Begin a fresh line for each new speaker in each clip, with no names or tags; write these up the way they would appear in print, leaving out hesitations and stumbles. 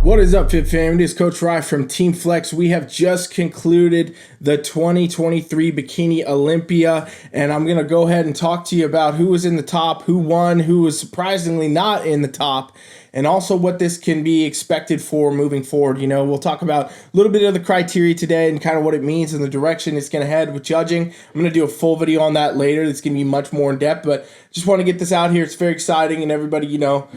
What is up, Fit Fam? It is Coach Rye from Team Flex. We have just concluded the 2023 Bikini Olympia, and I'm going to go ahead and talk to you about who was in the top, who won, who was surprisingly not in the top, and also what this can be expected for moving forward. You know, we'll talk about a little bit of the criteria today and kind of what it means and the direction it's going to head with judging. I'm going to do a full video on that later. That's going to be much more in depth, but just want to get this out here. It's very exciting, and everybody, you know,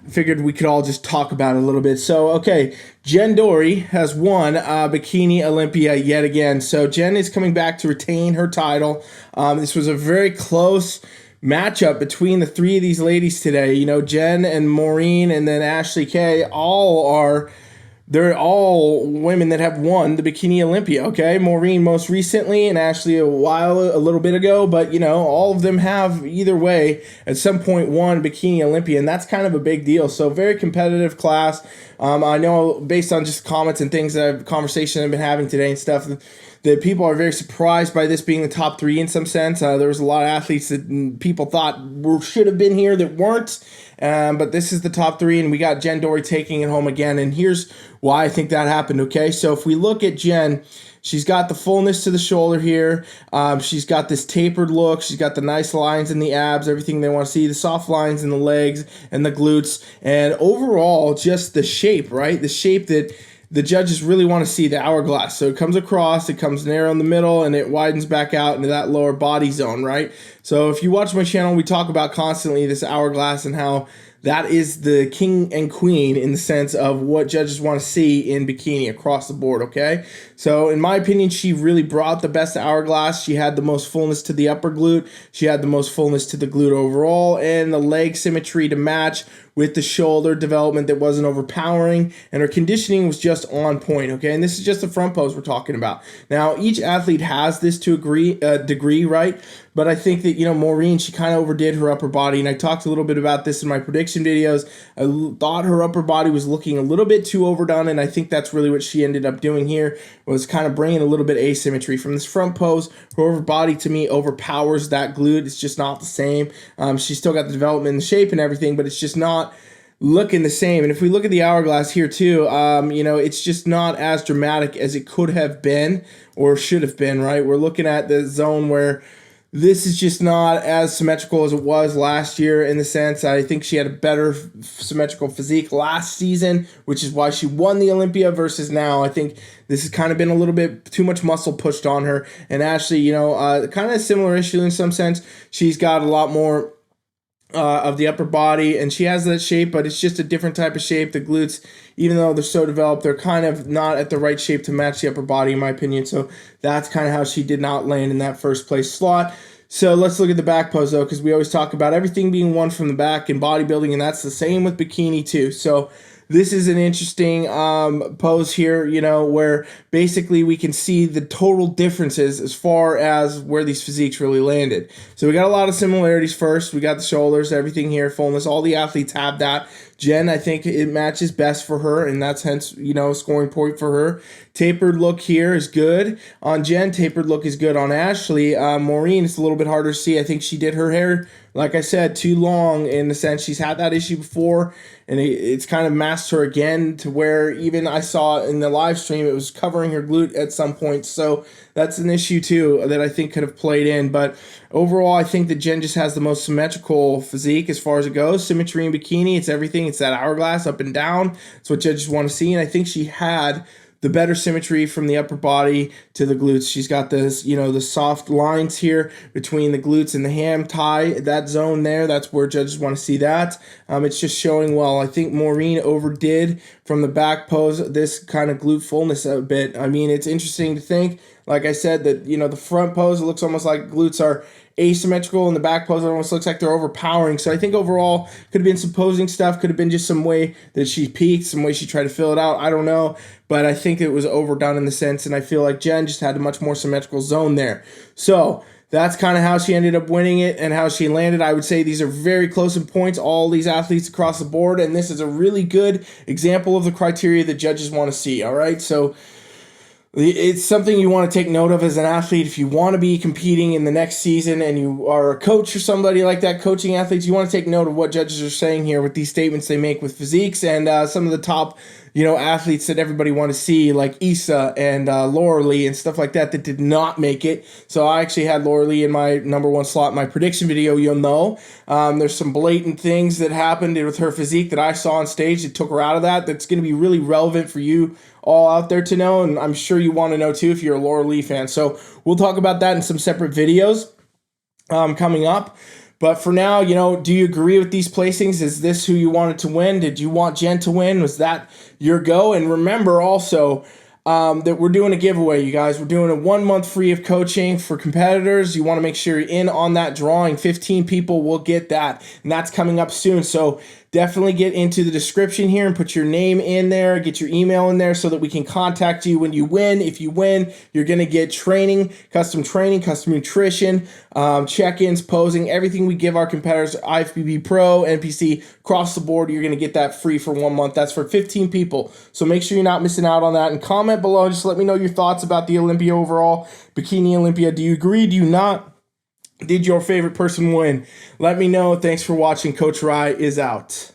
figured we could all just talk about it a little bit. So, okay, Jen Dorie has won Bikini Olympia yet again. So Jen is coming back to retain her title. This was a very close matchup between the three of these ladies today. You know, Jen and Maureen and then Ashley Kay they're all women that have won the Bikini Olympia, okay? Maureen most recently and Ashley a little bit ago, but, you know, all of them have either way at some point won Bikini Olympia, and that's kind of a big deal. So very competitive class. I know based on just comments and things conversations I've been having today and stuff, that people are very surprised by this being the top three in some sense. There was a lot of athletes that people thought should have been here that weren't, but this is the top three, and we got Jen Dorie taking it home again, and here's why I think that happened, okay? So if we look at Jen, she's got the fullness to the shoulder here. She's got this tapered look. She's got the nice lines in the abs, everything they want to see, the soft lines in the legs and the glutes, and overall just the shape, right? The shape that the judges really want to see, the hourglass. So it comes across, it comes narrow in the middle, and it widens back out into that lower body zone, right? So if you watch my channel, we talk about constantly this hourglass and how that is the king and queen in the sense of what judges want to see in bikini across the board, okay? So in my opinion, she really brought the best hourglass. She had the most fullness to the upper glute. She had the most fullness to the glute overall, and the leg symmetry to match with the shoulder development that wasn't overpowering, and her conditioning was just on point, okay? And this is just the front pose we're talking about. Now, each athlete has this to a degree, right? But I think that, you know, Maureen, she kind of overdid her upper body, and I talked a little bit about this in my prediction videos. I thought her upper body was looking a little bit too overdone, and I think that's really what she ended up doing here, was kind of bringing a little bit asymmetry. From this front pose, her upper body, to me, overpowers that glute. It's just not the same. She's still got the development and the shape and everything, but it's just not looking the same. And if we look at the hourglass here too, you know, it's just not as dramatic as it could have been or should have been, right? We're looking at the zone where this is just not as symmetrical as it was last year in the sense I think she had a better symmetrical physique last season, which is why she won the Olympia, versus now I think this has kind of been a little bit too much muscle pushed on her. And Ashley, you know, kind of a similar issue in some sense. She's got a lot more of the upper body, and she has that shape, but it's just a different type of shape. The glutes, even though they're so developed, they're kind of not at the right shape to match the upper body, in my opinion. So that's kind of how she did not land in that first place slot. So let's look at the back pose though, because we always talk about everything being won from the back in bodybuilding, and that's the same with bikini too. So this is an interesting pose here, you know, where basically we can see the total differences as far as where these physiques really landed. So we got a lot of similarities first. We got the shoulders, everything here, fullness. All the athletes have that. Jen, I think it matches best for her, and that's hence, you know, scoring point for her. Tapered look here is good on Jen. Tapered look is good on Ashley. Maureen, it's a little bit harder to see. I think she did her hair, like I said, too long in the sense she's had that issue before, and it's kind of masked her again to where even I saw in the live stream it was covering her glute at some point. So that's an issue too that I think could have played in. But overall, I think that Jen just has the most symmetrical physique as far as it goes. Symmetry in bikini, it's everything. It's that hourglass up and down. It's what judges want to see, and I think she had the better symmetry from the upper body to the glutes. She's got this, you know, the soft lines here between the glutes and the ham tie, that zone there. That's where judges want to see that. It's just showing well. I think Maureen overdid from the back pose this kind of glute fullness a bit. I mean, it's interesting to think, like I said, that, you know, the front pose, it looks almost like glutes are asymmetrical, and the back pose, it almost looks like they're overpowering. So I think overall could have been some posing stuff, could have been just some way that she peaked, some way she tried to fill it out. I don't know, but I think it was overdone in the sense, and I feel like Jen just had a much more symmetrical zone there. So that's kind of how she ended up winning it and how she landed. I would say these are very close in points, all these athletes across the board, and this is a really good example of the criteria that judges want to see, all right? So It's something you want to take note of as an athlete. If you want to be competing in the next season and you are a coach or somebody like that, coaching athletes, you want to take note of what judges are saying here with these statements they make with physiques and some of the top, athletes that everybody want to see, like Issa and Laura Lee and stuff like that did not make it. So I actually had Laura Lee in my number one slot in my prediction video. You'll know there's some blatant things that happened with her physique that I saw on stage that took her out of that. That's going to be really relevant for you all out there to know, and I'm sure you want to know too if you're a Laura Lee fan. So we'll talk about that in some separate videos coming up. But for now, do you agree with these placings? Is this who you wanted to win? Did you want Jen to win? Was that your go? And remember also that we're doing a giveaway, you guys. We're doing a 1 month free of coaching for competitors. You want to make sure you're in on that drawing. 15 people will get that, and that's coming up soon. So definitely get into the description here and put your name in there, get your email in there so that we can contact you when you win. If you win, you're going to get training, custom nutrition, check-ins, posing, everything we give our competitors, IFBB Pro, NPC, across the board. You're going to get that free for 1 month. That's for 15 people. So make sure you're not missing out on that. And comment below. Just let me know your thoughts about the Olympia overall, Bikini Olympia. Do you agree? Do you not? Did your favorite person win? Let me know. Thanks for watching. Coach Rye is out.